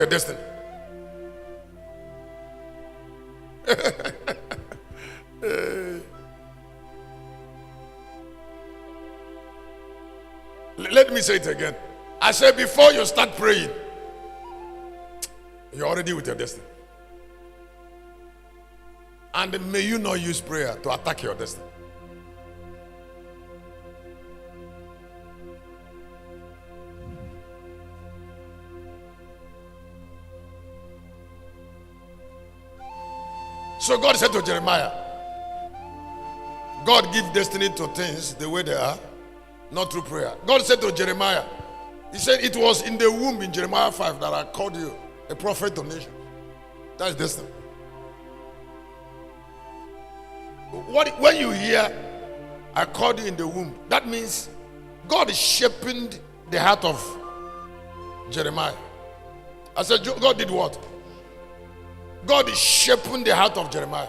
your destiny. Let me say it again. I said before you start praying, you're already with your destiny. And may you not use prayer to attack your destiny. So God said to Jeremiah, God give destiny to things the way they are, not through prayer. God said to Jeremiah, he said, it was in the womb in Jeremiah 5 that I called you a prophet to nations. That's destiny. When you hear, I called you in the womb, that means God is shaping the heart of Jeremiah. I said, God did what? God is shaping the heart of Jeremiah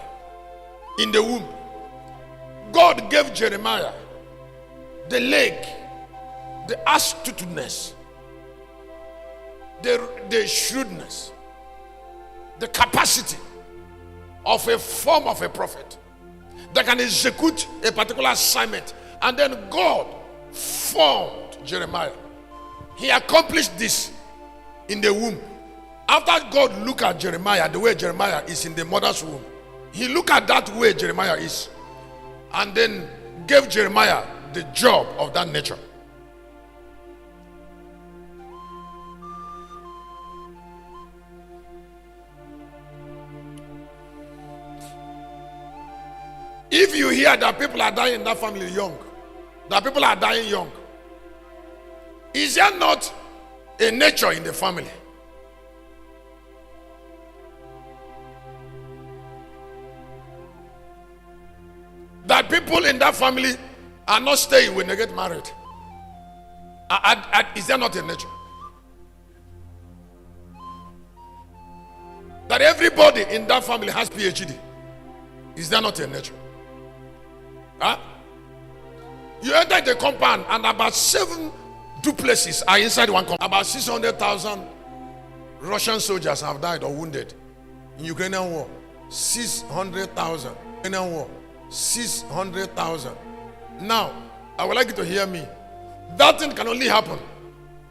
in the womb. God gave Jeremiah the leg, the astuteness, the shrewdness, the capacity of a form of a prophet that can execute a particular assignment. And then God formed Jeremiah. He accomplished this in the womb. After God looked at Jeremiah, the way Jeremiah is in the mother's womb, he looked at that way Jeremiah is, and then gave Jeremiah the job of that nature. If you hear that people are dying in that family young, that people are dying young, is there not a nature in the family? That people in that family are not staying when they get married. Is there not a nature? That everybody in that family has PhD. Is there not a nature? Huh? You enter the compound and about 7 duplexes are inside one compound. About 600,000 Russian soldiers have died or wounded in Ukrainian war. 600,000 Ukrainian war. 600,000. Now, I would like you to hear me. That thing can only happen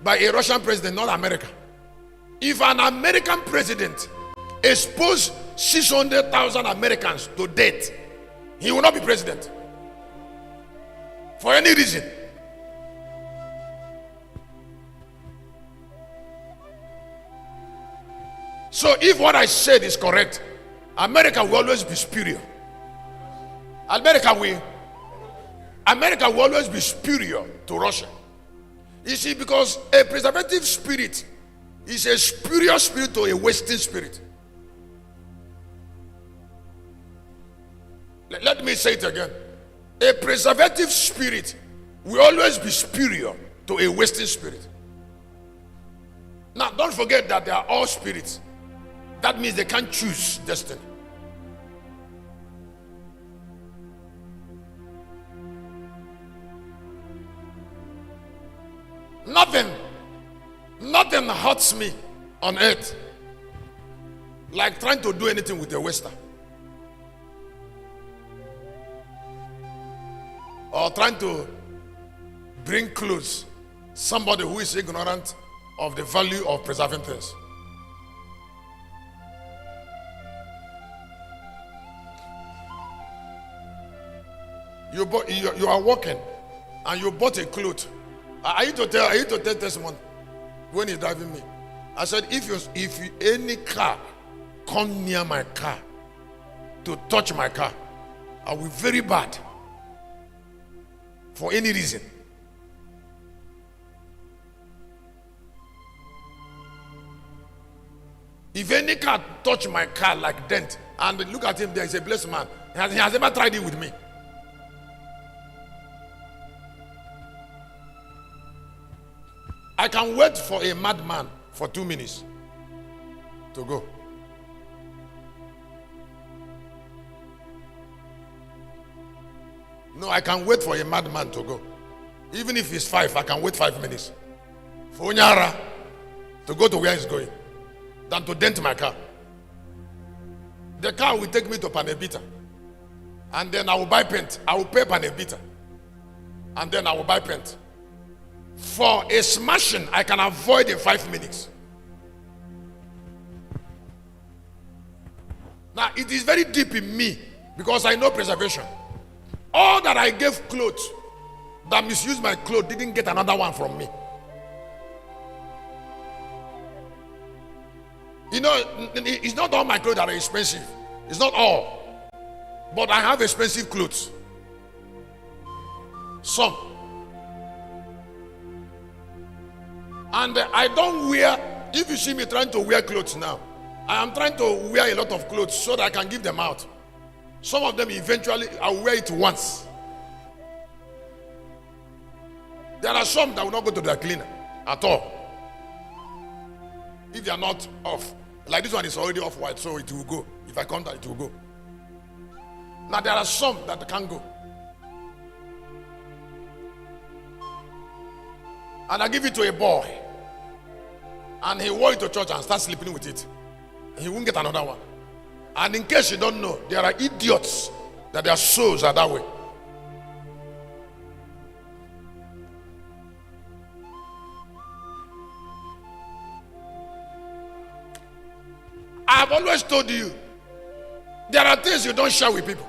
by a Russian president, not America. If an American president exposes 600,000 Americans to death, he will not be president. For any reason. So if what I said is correct, America will always be superior. America will always be superior to Russia. You see, because a preservative spirit is a superior spirit to a wasting spirit. Let me say it again. A preservative spirit will always be superior to a wasting spirit. Now, don't forget that they are all spirits. That means they can't choose destiny. Nothing hurts me on earth like trying to do anything with a Western, or trying to bring close somebody who is ignorant of the value of preserving things. You are walking and you bought a cloth. I need to tell testimony when he's driving me. I said, if any car come near my car to touch my car, I will be very bad for any reason. If any car touch my car like dent, and look at him there, he's a blessed man. He has never tried it with me. I can wait for a madman for 2 minutes to go. No, I can wait for a madman to go. Even if it's 5, I can wait 5 minutes. For Onyara to go to where he's going. than to dent my car. The car will take me to Panebita, and then I will buy paint. I will pay Panebita, and then I will buy paint. For a smashing, I can avoid in 5 minutes. Now, it is very deep in me because I know preservation. All that I gave clothes that misused my clothes didn't get another one from me. You know, it's not all my clothes that are expensive. It's not all. But I have expensive clothes. Some. And I don't wear, if you see me trying to wear clothes now, I am trying to wear a lot of clothes so that I can give them out. Some of them eventually I'll wear it once. There are some that will not go to the cleaner at all. If they are not off. Like this one is already off white, so it will go. If I come down, it will go. Now there are some that can't go. And I give it to a boy. And he wore it to church and start sleeping with it. He won't get another one. And in case you don't know, there are idiots that their souls are that way. I've always told you, there are things you don't share with people.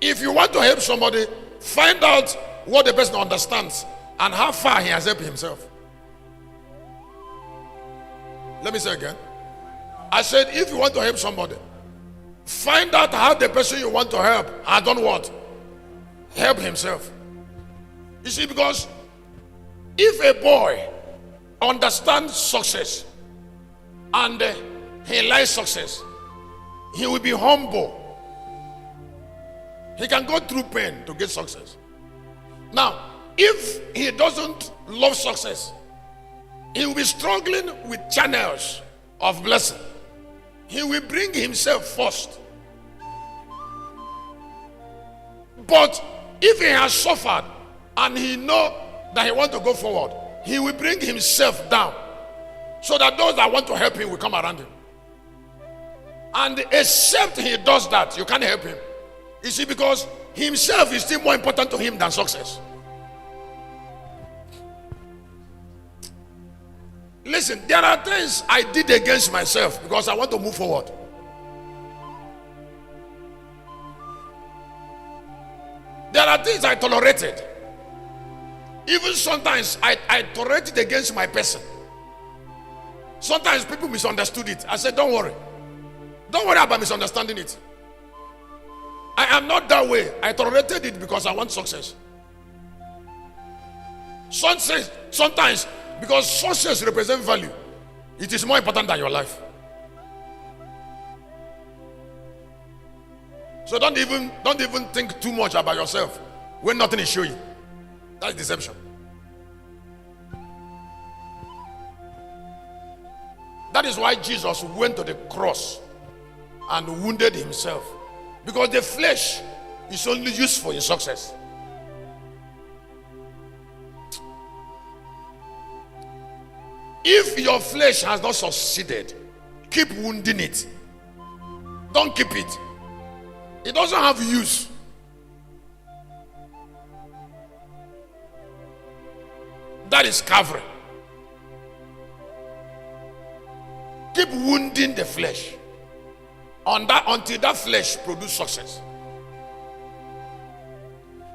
If you want to help somebody, find out what the person understands and how far he has helped himself. Let me say again. I said, if you want to help somebody, find out how the person you want to help has done what? Help himself. You see, because if a boy understands success and he likes success, he will be humble. He can go through pain to get success. Now, if he doesn't love success, he will be struggling with channels of blessing. He will bring himself first. But if he has suffered and he knows that he wants to go forward, he will bring himself down so that those that want to help him will come around him. And except he does that, you can't help him. You see, because himself is still more important to him than success. Listen, there are things I did against myself because I want to move forward. There are things I tolerated. Even sometimes I tolerated against my person. Sometimes people misunderstood it. I said, don't worry. Don't worry about misunderstanding it. I am not that way. I tolerated it because I want success. Sometimes, because success represents value, it is more important than your life. So don't even think too much about yourself when nothing is showing. That's deception. That is why Jesus went to the cross and wounded himself, because the flesh is only useful in success. If your flesh has not succeeded, keep wounding it. Don't keep it. It doesn't have use. That is covering. Keep wounding the flesh until that flesh produces success.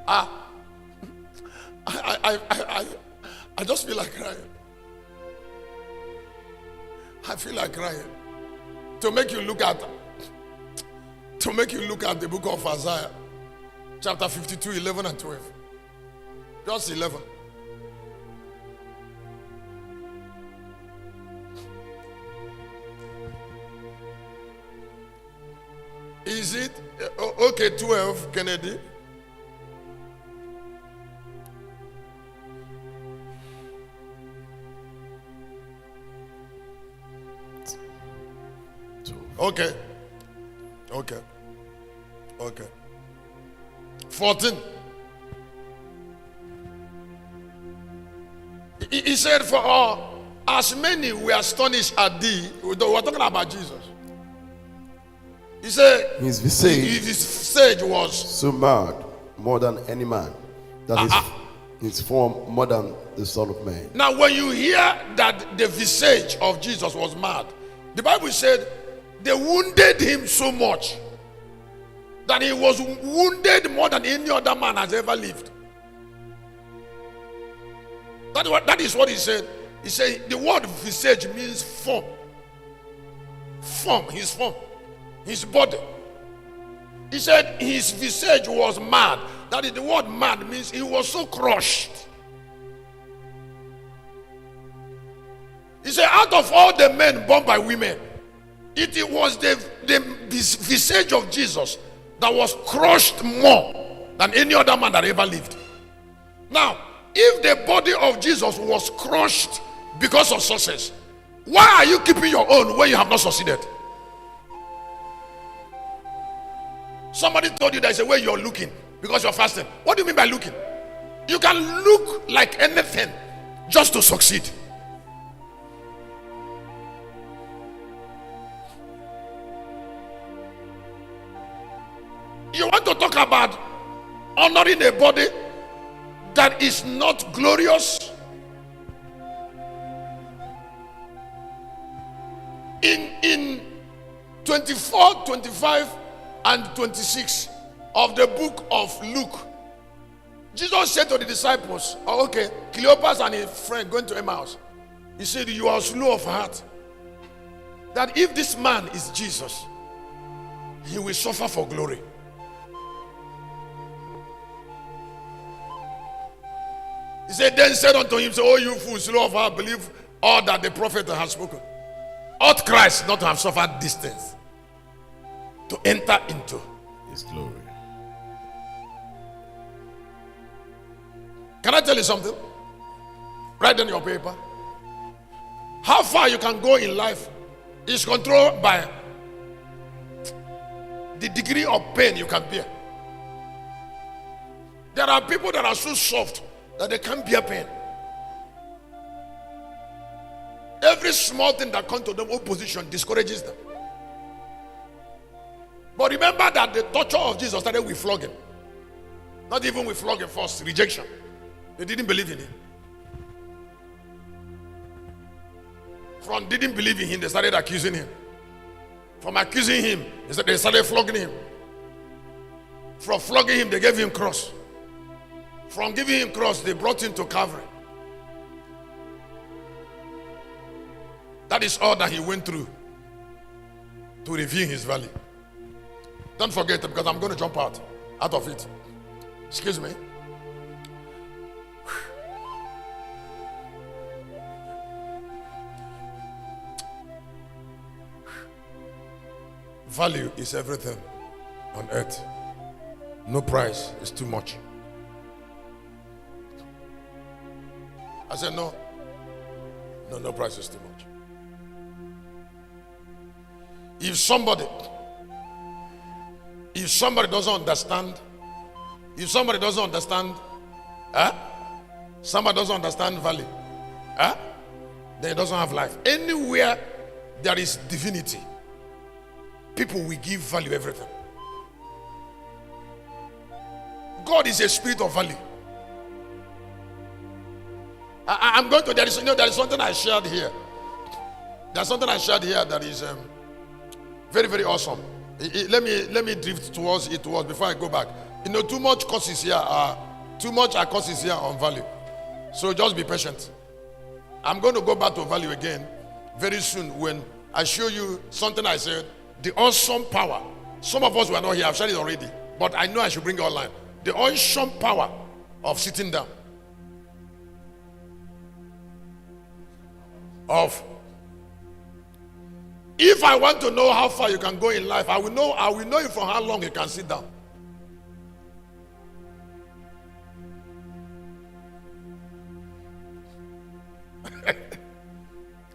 I just feel like crying. I feel like crying. To make you look at the book of Isaiah, chapter 52, 11 and 12. Just 11. Is it okay? 12, Kennedy. Okay. 14. He said, for all as many were astonished at thee. We're talking about Jesus. He said His visage was so marred more than any man, that his form more than the Son of Man. Now, when you hear that the visage of Jesus was marred, the Bible said they wounded him so much that he was wounded more than any other man has ever lived. That is what he said. He said the word visage means form. Form, his form, his body. He said his visage was mad. That is, the word mad means he was so crushed. He said, out of all the men born by women, it was the visage of Jesus that was crushed more than any other man that ever lived. Now, if the body of Jesus was crushed because of success, why are you keeping your own when you have not succeeded? Somebody told you there's a way you're looking because you're fasting. What do you mean by looking? You can look like anything just to succeed. You want to talk about honoring a body that is not glorious? In 24, 25, and 26 of the book of Luke, Jesus said to the disciples, oh, okay, Cleopas and his friend going to Emmaus, he said, you are slow of heart, that if this man is Jesus, he will suffer for glory. He said, then said unto him, oh, you fool, slow of heart, believe all that the prophet has spoken. Ought Christ not to have suffered these things to enter into His glory? Can I tell you something? Write down your paper. How far you can go in life is controlled by the degree of pain you can bear. There are people that are so soft that they can't bear pain. Every small thing that comes to them, opposition, discourages them. But remember that the torture of Jesus started with flogging. Not even with flogging first, rejection. They didn't believe in him. From didn't believe in him, they started accusing him. From accusing him, they started flogging him. From flogging him, they gave him cross. From giving him cross, they brought him to Calvary. That is all that he went through to reveal his value. Don't forget it, because I'm going to jump out of it. Excuse me. Value is everything on earth. No price is too much. I said no price is too much. If somebody doesn't understand, somebody doesn't understand value, then he doesn't have life. Anywhere there is divinity, people will give value everything. God is a spirit of value. I'm going to, there is something I shared here. There's something I shared here that is very, very awesome. Let me drift towards it before I go back. Too much courses here are courses here on value. So just be patient. I'm going to go back to value again very soon when I show you something I said, the awesome power. Some of us were not here, I've shared it already, but I know I should bring it online. The awesome power of sitting down. If I want to know how far you can go in life, I will know you from how long you can sit down.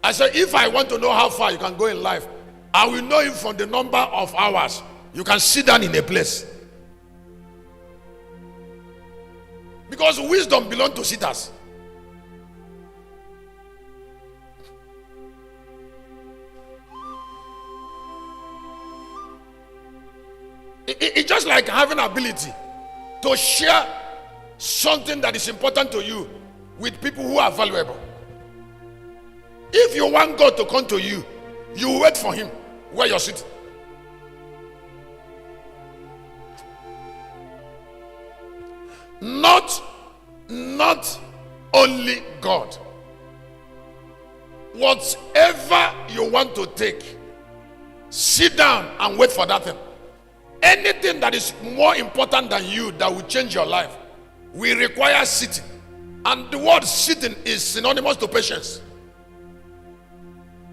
I said, if I want to know how far you can go in life, I will know you from the number of hours you can sit down in a place. Because wisdom belongs to sitters. It's just like having ability to share something that is important to you with people who are valuable. If you want God to come to you, you wait for him where you're sitting. Not only God. Whatever you want to take, sit down and wait for that thing. Anything that is more important than you that will change your life will require sitting. And the word sitting is synonymous to patience,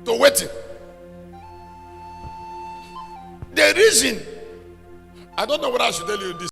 to waiting. The reason, I don't know what I should tell you this.